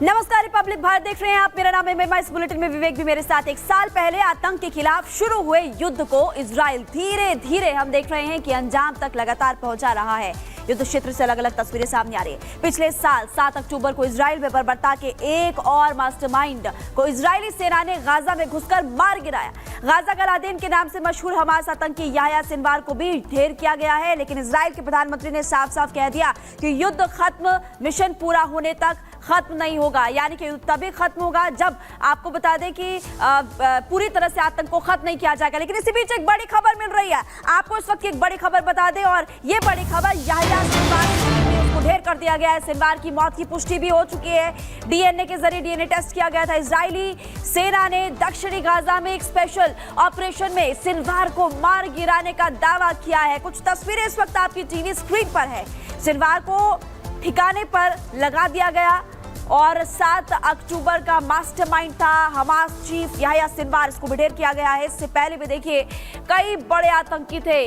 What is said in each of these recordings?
नमस्कार, रिपब्लिक भारत देख रहे हैं आप। मेरा नाम है महिमा। इस बुलेटिन में विवेक भी मेरे साथ। एक साल पहले आतंक के खिलाफ शुरू हुए युद्ध को इजराइल धीरे धीरे हम देख रहे हैं कि अंजाम तक लगातार पहुंचा रहा है। युद्ध क्षेत्र से अलग अलग तस्वीरें सामने आ रही है। पिछले साल 7 अक्टूबर को इजराइल में बर्बरता के एक और मास्टरमाइंड को इजरायली सेना ने गाजा में घुसकर मार गिराया। गाजा का लादेन के नाम से मशहूर हमास आतंकी याह्या सिनवार को भी ढेर किया गया है, लेकिन इजराइल के प्रधानमंत्री ने साफ साफ कह दिया कि युद्ध खत्म, मिशन पूरा होने तक खत्म नहीं होगा। यानी कि तभी खत्म होगा जब आपको बता दें कि पूरी तरह से आतंक को खत्म नहीं किया जाएगा। लेकिन इसी बीच एक बड़ी खबर मिल रही है आपको। इस वक्त की एक बड़ी खबर बता दें, और ये बड़ी खबर याह्या सिनवार को ढेर कर दिया गया है। सिनवार की मौत की पुष्टि भी हो चुकी है। डीएनए के जरिए डीएनए टेस्ट किया गया था। इजरायली सेना ने दक्षिणी गाजा में एक स्पेशल ऑपरेशन में सिनवार को मार गिराने का दावा किया है। कुछ तस्वीरें इस वक्त आपकी टीवी स्क्रीन पर है। सिनवार को ठिकाने पर लगा दिया गया और 7 अक्टूबर का मास्टरमाइंड था हमास चीफ याह्या सिनवार। इसको भी ढेर किया गया है। इससे पहले भी देखिए कई बड़े आतंकी थे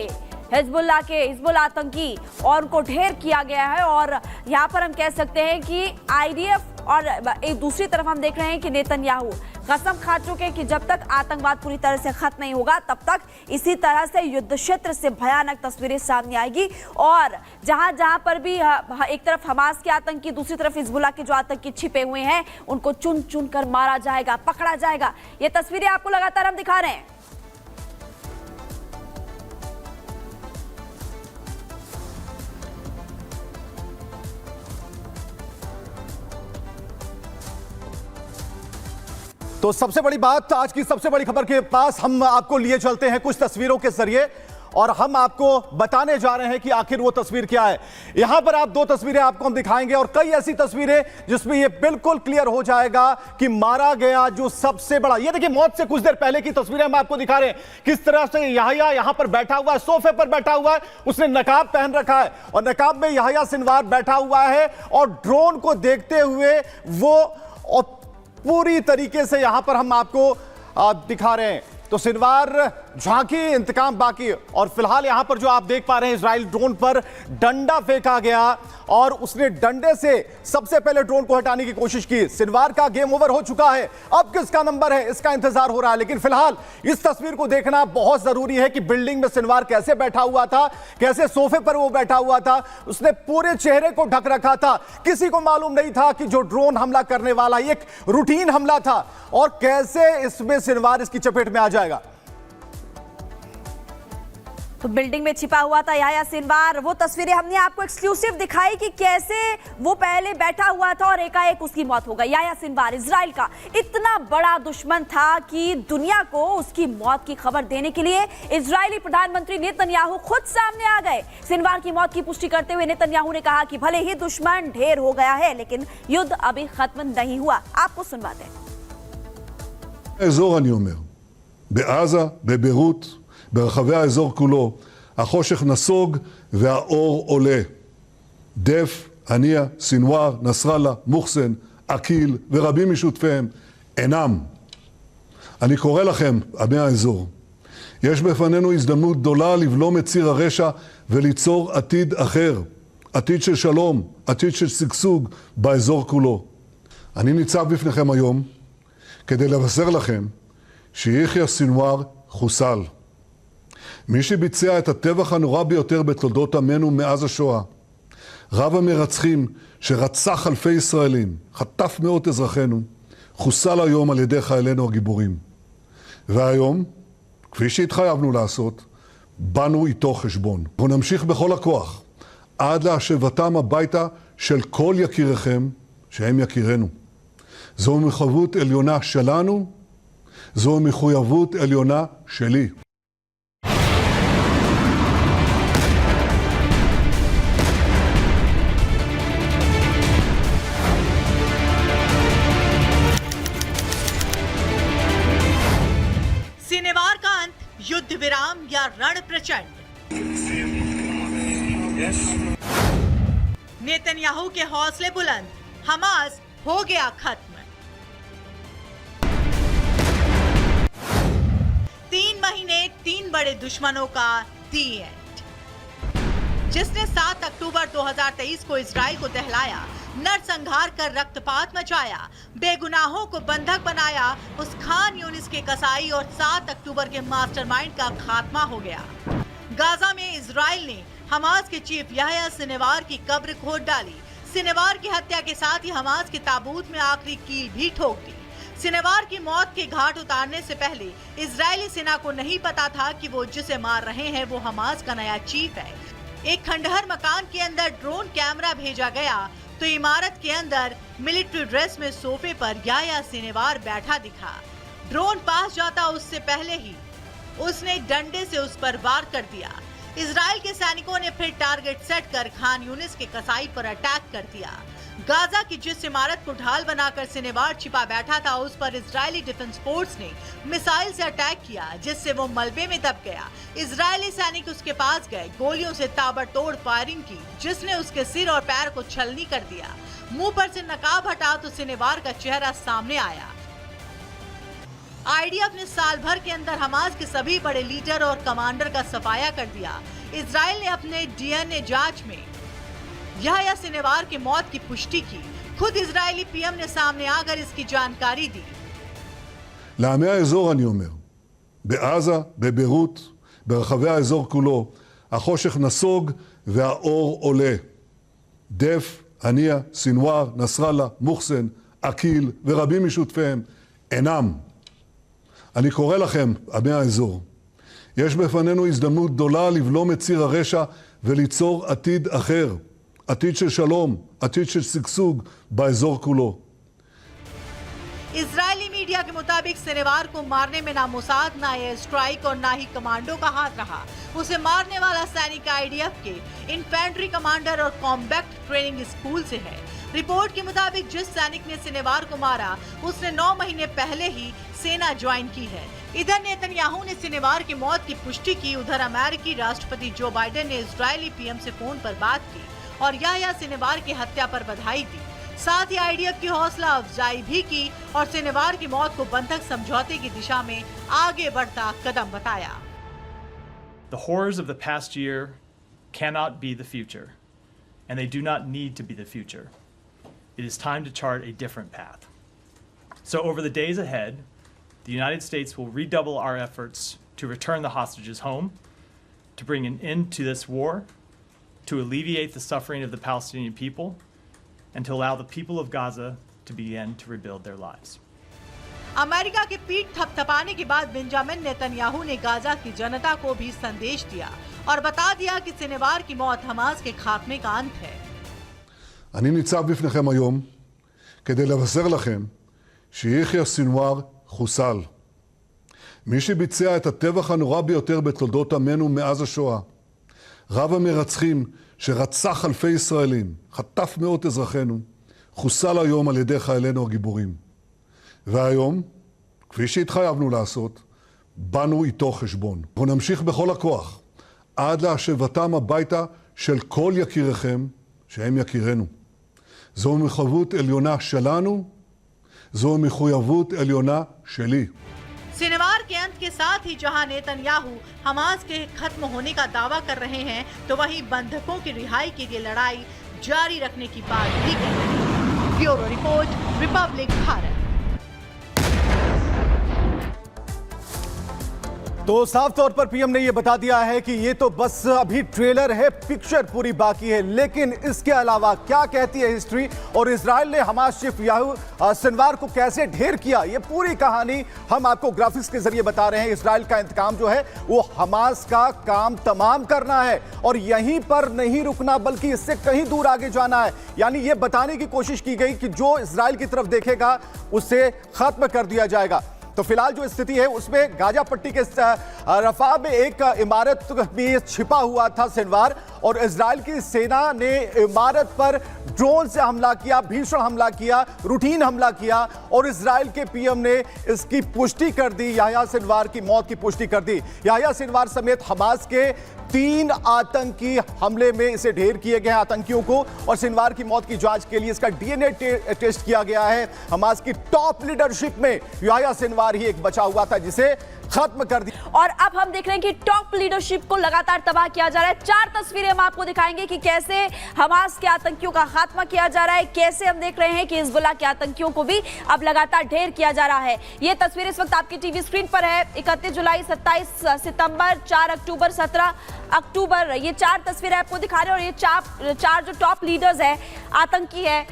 हिजबुल्लाह आतंकी, और उनको ढेर किया गया है। और यहाँ पर हम कह सकते हैं कि आईडीएफ और एक दूसरी तरफ हम देख रहे हैं कि नेतन्याहू कसम खा चुके हैं कि जब तक आतंकवाद पूरी तरह से खत्म नहीं होगा तब तक इसी तरह से युद्ध क्षेत्र से भयानक तस्वीरें सामने आएगी। और जहां पर भी एक तरफ हमास के आतंकी, दूसरी तरफ हिजबुल्लाह के जो आतंकी छिपे हुए हैं उनको चुन चुन कर मारा जाएगा, पकड़ा जाएगा। ये तस्वीरें आपको लगातार हम दिखा रहे हैं। तो सबसे बड़ी बात, आज की सबसे बड़ी खबर के पास हम आपको लिए चलते हैं कुछ तस्वीरों के जरिए, और हम आपको बताने जा रहे हैं कि आखिर वो तस्वीर क्या है। यहां पर आप 2 तस्वीरें आपको हम दिखाएंगे और कई ऐसी तस्वीरें जिसमें ये बिल्कुल क्लियर हो जाएगा कि मारा गया जो सबसे बड़ा, ये देखिए मौत से कुछ देर पहले की तस्वीरें हम आपको दिखा रहे हैं। किस तरह से याह्या यहां पर बैठा हुआ है, सोफे पर बैठा हुआ है, उसने नकाब पहन रखा है और नकाब में याह्या सिनवार बैठा हुआ है और ड्रोन को देखते हुए वो पूरी तरीके से यहां पर हम आपको दिखा रहे हैं। तो सिनवार झांकी, इंतकाम बाकी। और फिलहाल यहां पर जो आप देख पा रहे हैं, इजराइल ड्रोन पर डंडा फेंका गया और उसने डंडे से सबसे पहले ड्रोन को हटाने की कोशिश की। सिनवार का गेम ओवर हो चुका है। अब किसका नंबर है इसका इंतजार हो रहा है। लेकिन फिलहाल इस तस्वीर को देखना बहुत जरूरी है कि बिल्डिंग में सिनवार कैसे बैठा हुआ था, कैसे सोफे पर वो बैठा हुआ था। उसने पूरे चेहरे को ढक रखा था। किसी को मालूम नहीं था कि जो ड्रोन हमला करने वाला एक रूटीन हमला था और कैसे इसमें सिनवार इसकी चपेट में आ जाएगा। तो बिल्डिंग में छिपा हुआ था याह्या सिनवार। वो तस्वीरें हमने आपको एक्सक्लूसिव दिखाई कि कैसे वो पहले बैठा हुआ था और एकाएक उसकी मौत हो गई। याह्या सिनवार इजराइल का इतना बड़ा दुश्मन था कि दुनिया को उसकी मौत की खबर देने के लिए इजरायली प्रधानमंत्री नेतन्याहू खुद सामने आ गए। सिनवार की मौत की पुष्टि करते हुए नेतन्याहू ने कहा कि भले ही दुश्मन ढेर हो गया है लेकिन युद्ध अभी खत्म नहीं हुआ। आपको सुनवाते हैं। האזור אני אומר, בעזה, בביירות, ברחבי האזור כולו, החושך נסוג והאור עולה. דף, הנייה, סינואר, נסראללה, מוחסן, עקיל ורבים משותפיהם אינם. אני קורא לכם, עמי האזור, יש בפנינו הזדמנות גדולה לבלום את ציר הרשע וליצור עתיד אחר, עתיד של שלום, עתיד של שגשוג באזור כולו. אני ניצב בפניכם היום כדי לבשר לכם שיחיא סינואר חוסל. מי שביצע את הטבח הנורא ביותר בתולדות עמנו מאז השואה, רב המרצחים שרצח אלפי ישראלים, חטף מאות אזרחינו, חוסל היום על ידי חיילינו הגיבורים. והיום, כפי שהתחייבנו לעשות, באנו איתו חשבון. אנחנו נמשיך בכל הכוח עד להשבתם הביתה של כל יקיריכם שהם יקירנו. זו מחויבות עליונה שלנו, זו מחויבות עליונה שלי. सिनेवार का अंत, युद्ध विराम या रण प्रचंड। नेतन्याहू के हौसले बुलंद, हमास हो गया खत्म। 3 महीने 3 बड़े दुश्मनों का दी एंड। जिसने 7 अक्टूबर 2023 को इजराइल को दहलाया, नरसंहार कर रक्तपात मचाया, बेगुनाहों को बंधक बनाया। उस खान यूनिस के कसाई और 7 अक्टूबर के मास्टरमाइंड का खात्मा हो गया। गाजा में इजराइल ने हमास के चीफ याह्या सिनवार की कब्र खोद डाली। सिनवार की हत्या के साथ ही हमास के ताबूत में आखिरी कील भी ठोक दी। सिनवार की मौत के घाट उतारने से पहले इजरायली सेना को नहीं पता था कि वो जिसे मार रहे हैं वो हमास का नया चीफ है। एक खंडहर मकान के अंदर ड्रोन कैमरा भेजा गया तो इमारत के अंदर मिलिट्री ड्रेस में सोफे पर याह्या सिनवार बैठा दिखा। ड्रोन पास जाता उससे पहले ही उसने डंडे से उस पर वार कर दिया। इजराइल के सैनिकों ने फिर टारगेट सेट कर खान यूनिस के कसाई पर अटैक कर दिया। गाजा की जिस इमारत को ढाल बनाकर सिनवार छिपा बैठा था उस पर इजरायली डिफेंस फोर्स ने मिसाइल से अटैक किया, जिससे वो मलबे में दब गया। इजरायली सैनिक उसके पास गए, गोलियों से ताबड़तोड़ फायरिंग की, जिसने उसके सिर और पैर को छलनी कर दिया। मुंह पर से नकाब हटा तो सिनवार का चेहरा सामने आया। आईडीएफ ने साल भर के अंदर हमास के सभी बड़े लीडर और कमांडर का सफाया कर दिया। इजराइल ने अपने डीएनए जांच में याह्या सिनवार की मौत की पुष्टि की। खुद इजरायली पीएम ने सामने आकर इसकी जानकारी दी। לעמי האזור אני אומר, בעזה, בביירות, ברחבי האזור כולו, החושך נסוג והאור עולה. דף, הנייה, סינואר, נסראללה, מוחסן, עקיל ורבים משותפיהם אינם. אני קורא לכם, עמי האזור, יש בפנינו הזדמנות גדולה לבלום את ציר הרשע וליצור עתיד אחר. עתיד של שלום, עתיד של שגשוג באזור כולו. इजरायली मीडिया के मुताबिक सिनवार को मारने में ना मोसाद, ना एयर स्ट्राइक और ना ही कमांडो का हाथ रहा। उसे मारने वाला सैनिक आईडीएफ के इन्फेंट्री कमांडर और कॉम्बैक्ट ट्रेनिंग स्कूल से है। रिपोर्ट के मुताबिक जिस सैनिक ने सिनवार को मारा उसने 9 महीने पहले ही सेना ज्वाइन की है। इधर नेतन्याहू ने सिनवार की मौत की पुष्टि की। उधर अमेरिकी राष्ट्रपति जो बाइडेन ने इजरायली पीएम से फोन पर बात की और याह्या सिनवार की हत्या पर बधाई दी। साथ ही आईडीएफ की हौसला अफजाई भी की और सिनवार की मौत को बंधक समझौते की दिशा में आगे बढ़ता कदम बताया। The horrors of the past year cannot be the future, and they do not need to be the future. It is time to chart a different path. So over the days ahead, the United States will redouble our efforts to return the hostages home, to bring an end to this war, to alleviate the suffering of the Palestinian people, and to allow the people of Gaza to begin to rebuild their lives. America की पीठ थपथपाने के बाद Benjamin Netanyahu ने Gaza की जनता को भी संदेश दिया और बता दिया कि सिनवार की मौत हमास के खात्मे का अंत है। אני ניצב בפניכם היום כדי לבשר לכם שיחיא סנוואר חוסל. מי שביצע את הטבח הנורא ביותר בתולדות עמנו מאז השואה, רב המרצחים שרצח אלפי ישראלים, חטף מאות אזרחינו, חוסל היום על ידי חיילינו הגיבורים. והיום, כפי שהתחייבנו לעשות, באנו איתו חשבון. אנחנו נמשיך בכל הכוח עד להשבתם הביתה של כל יקיריכם שהם יקירנו. זו מחויבות עליונה שלנו, זו מחויבות עליונה שלי. सिनवार के अंत के साथ ही जहां नेतन्याहू हमास के खत्म होने का दावा कर रहे हैं तो वहीं बंधकों की रिहाई के लिए लड़ाई जारी रखने की बात भी कर रहे हैं। Bureau report, Republic Bharat. तो साफ तौर पर पीएम ने यह बता दिया है कि ये तो बस अभी ट्रेलर है, पिक्चर पूरी बाकी है। लेकिन इसके अलावा क्या कहती है हिस्ट्री और इजराइल ने हमास चीफ याह्या सिनवार को कैसे ढेर किया, ये पूरी कहानी हम आपको ग्राफिक्स के जरिए बता रहे हैं। इजराइल का इंतकाम जो है वो हमास का काम तमाम करना है और यहीं पर नहीं रुकना बल्कि इससे कहीं दूर आगे जाना है। यानी ये बताने की कोशिश की गई कि जो इजराइल की तरफ देखेगा उसे खत्म कर दिया जाएगा। तो फिलहाल जो स्थिति है उसमें गाजा पट्टी के रफा में एक इमारत में छिपा हुआ था सिनवार और इजराइल की सेना ने इमारत पर ड्रोन से हमला किया, भीषण हमला किया, रूटीन हमला किया और इजराइल के पीएम ने इसकी पुष्टि कर दी, याह्या सिनवार की मौत की पुष्टि कर दी। याह्या सिनवार समेत हमास के 3 आतंकी हमले में इसे ढेर किए गए आतंकियों को और सिनवार की मौत की जांच के लिए इसका डीएनए टेस्ट किया गया है। हमास की टॉप लीडरशिप में याह्या सिनवार ही एक बचा हुआ था जिसे खत्म कर दी। और अब हम देख रहे हैं कि टॉप लीडरशिप को लगातार तबाह किया जा रहा है। 4 तस्वीरें हम आपको दिखाएंगे कि कैसे हमास के आतंकियों का खात्मा किया जा रहा है, कैसे हम देख रहे हैं कि हिजबुल्लाह के आतंकियों को भी अब लगातार ढेर किया जा रहा है। ये तस्वीर इस वक्त आपकी टीवी स्क्रीन पर है। 31 जुलाई, 27 सितंबर, 4 अक्टूबर, 17 अक्टूबर, ये 4 तस्वीरें आपको दिखा रहे हैं। और ये 4 जो टॉप लीडर्स है, आतंकी है,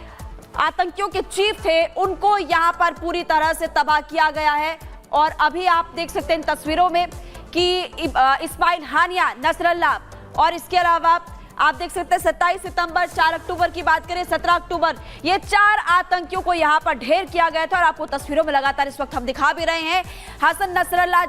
आतंकियों के चीफ थे, उनको यहां पर पूरी तरह से तबाह किया गया है। और अभी आप देख सकते हैं इन तस्वीरों में कि इस्माइल हानिया, नसरल्लाह, और इसके अलावा आप देख सकते हैं 27 सितंबर, 4 अक्टूबर की बात करें, 17 अक्टूबर, ये 4 आतंकियों को यहां पर ढेर किया गया था। और आपको तस्वीरों में लगातार इस वक्त हम दिखा भी रहे हैं हसन नसरल्लाह,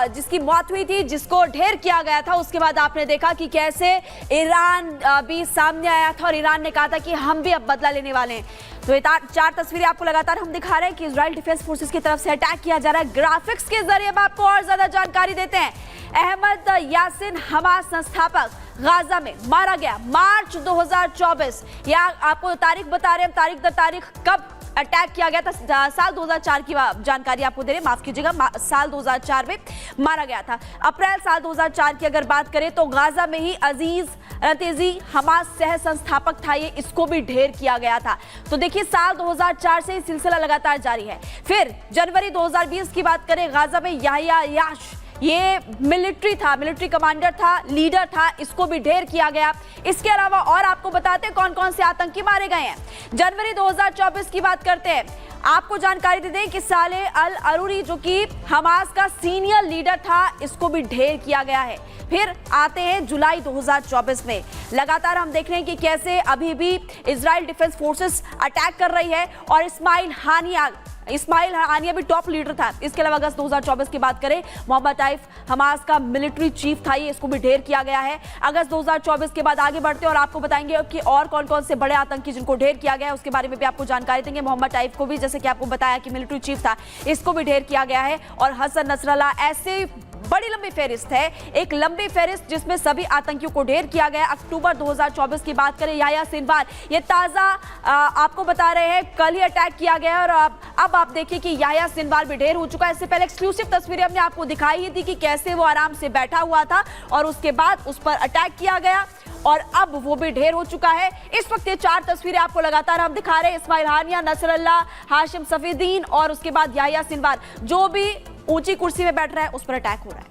जिसकी मौत हुई थी, जिसको ढेर किया गया था। उसके बाद आपने देखा कि कैसे ईरान भी सामने आया था और ईरान ने कहा था कि हम भी अब बदला लेने वाले हैं। तो ये 4 तस्वीरें आपको लगातार हम दिखा रहे हैं कि इजराइल डिफेंस फोर्सेस की तरफ से अटैक किया जा रहा है। ग्राफिक्स के जरिए अब आपको और ज्यादा जानकारी देते हैं। अहमद यासिन, हमास संस्थापक, गाजा में मारा गया मार्च 2024। या आपको तारीख बता रहे हैं, तारीख दर तारीख कब अटैक किया गया था। साल 2004 की जानकारी आपको दे रहे हैं, माफ कीजिएगा, साल 2004 में मारा गया था। अप्रैल साल 2004 की अगर बात करें तो गाजा में ही अजीज रतेजी, हमास सह संस्थापक था, ये इसको भी ढेर किया गया था। तो देखिए साल 2004 से सिलसिला लगातार जारी है। फिर जनवरी 2020 की बात करें, गाजा में याहिया याश, ये मिलिट्री कमांडर था, लीडर था, इसको भी ढेर किया गया। इसके अलावा और आपको बताते हैं कौन कौन से आतंकी मारे गए हैं। जनवरी 2024 की बात करते हैं, आपको जानकारी दे दें कि सालेह अल अरूरी, जो कि हमास का सीनियर लीडर था, इसको भी ढेर किया गया है। फिर आते हैं जुलाई 2024 में, लगातार हम देख रहे हैं कि कैसे अभी भी इजराइल डिफेंस फोर्सेस अटैक कर रही है। और इस्माइल हानिया भी टॉप लीडर था। इसके अलावा अगस्त 2024 की बात करें, मोहम्मद ताइफ, हमास का मिलिट्री चीफ था, ये इसको भी ढेर किया गया है। अगस्त 2024 के बाद आगे बढ़ते हैं और आपको बताएंगे कि और कौन कौन से बड़े आतंकी जिनको ढेर किया गया है, उसके बारे में भी आपको जानकारी देंगे। मोहम्मद ताइफ को भी, जैसे कि आपको बताया कि मिलिट्री चीफ था, इसको भी ढेर किया गया है। और हसन नसरल्लाह, ऐसे बड़ी लंबी फेरिस्त है, एक लंबी फेरिस्त जिसमें सभी आतंकियों को ढेर किया गया। अक्टूबर 2024 की बात करें, याह्या सिनवार, ये ताजा आपको बता रहे हैं, कल ही अटैक किया गया। और अब आप देखिए कि याह्या सिनवार भी ढेर हो चुका है। इससे पहले एक्सक्लूसिव तस्वीरें हमने आपको दिखाई ही थी कि कैसे वो आराम से बैठा हुआ था और उसके बाद उस पर अटैक किया गया और अब वो भी ढेर हो चुका है। इस वक्त ये 4 तस्वीरें आपको लगातार हम दिखा रहे हैं, इस्माइल हानिया, नसरल्लाह, हाशिम सफीदीन और उसके बाद याह्या सिनवार, जो भी ऊंची कुर्सी में बैठ रहा है उस पर अटैक हो रहा है।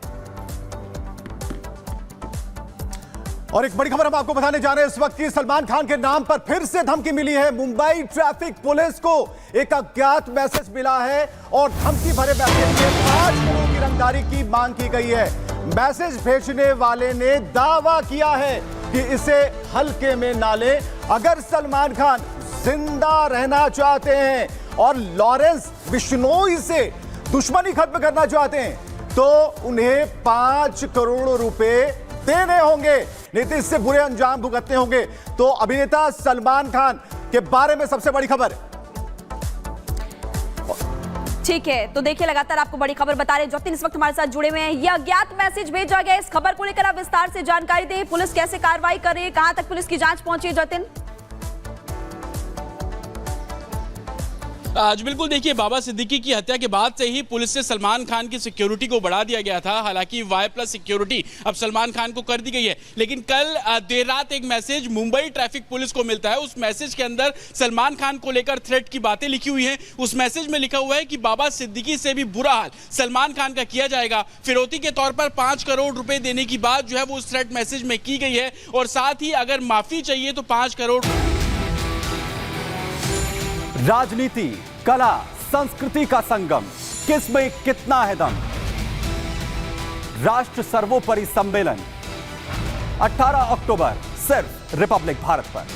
और एक बड़ी खबर हम आपको बताने जा रहे हैं इस वक्त की, सलमान खान के नाम पर फिर से धमकी मिली है। मुंबई ट्रैफिक पुलिस को एक अज्ञात मैसेज मिला है और धमकी भरे मैसेज में 5 करोड़ की रंगदारी की मांग की गई है। मैसेज भेजने वाले ने दावा किया है कि इसे हल्के में ना लें। अगर सलमान खान जिंदा रहना चाहते हैं और लॉरेंस बिश्नोई से दुश्मनी खत्म करना चाहते हैं तो उन्हें 5 करोड़ रुपए देने होंगे, नहीं तो इससे बुरे अंजाम भुगतने होंगे। तो अभिनेता सलमान खान के बारे में सबसे बड़ी खबर। ठीक है, तो देखिए लगातार आपको बड़ी खबर बता रहे हैं। जतिन इस वक्त हमारे साथ जुड़े हुए हैं। यह अज्ञात मैसेज भेजा गया, इस खबर को लेकर आप विस्तार से जानकारी दें। पुलिस कैसे कार्रवाई कर रही है, कहां तक पुलिस की जांच पहुंची है जतिन? आज बिल्कुल देखिए, बाबा सिद्दीकी की हत्या के बाद से ही पुलिस से सलमान खान की सिक्योरिटी को बढ़ा दिया गया था। हालांकि Y+ सिक्योरिटी अब सलमान खान को कर दी गई है, लेकिन कल देर रात एक मैसेज मुंबई ट्रैफिक पुलिस को मिलता है। उस मैसेज के अंदर सलमान खान को लेकर थ्रेट की बातें लिखी हुई हैं। उस मैसेज में लिखा हुआ है कि बाबा सिद्दीकी से भी बुरा हाल सलमान खान का किया जाएगा। फिरौती के तौर पर 5 करोड़ रुपए देने की बात जो है वो उस थ्रेट मैसेज में की गई है और साथ ही अगर माफी चाहिए तो 5 करोड़। राजनीति, कला, संस्कृति का संगम, किस में कितना है दम। राष्ट्र सर्वोपरि सम्मेलन 18 अक्टूबर सिर्फ रिपब्लिक भारत पर।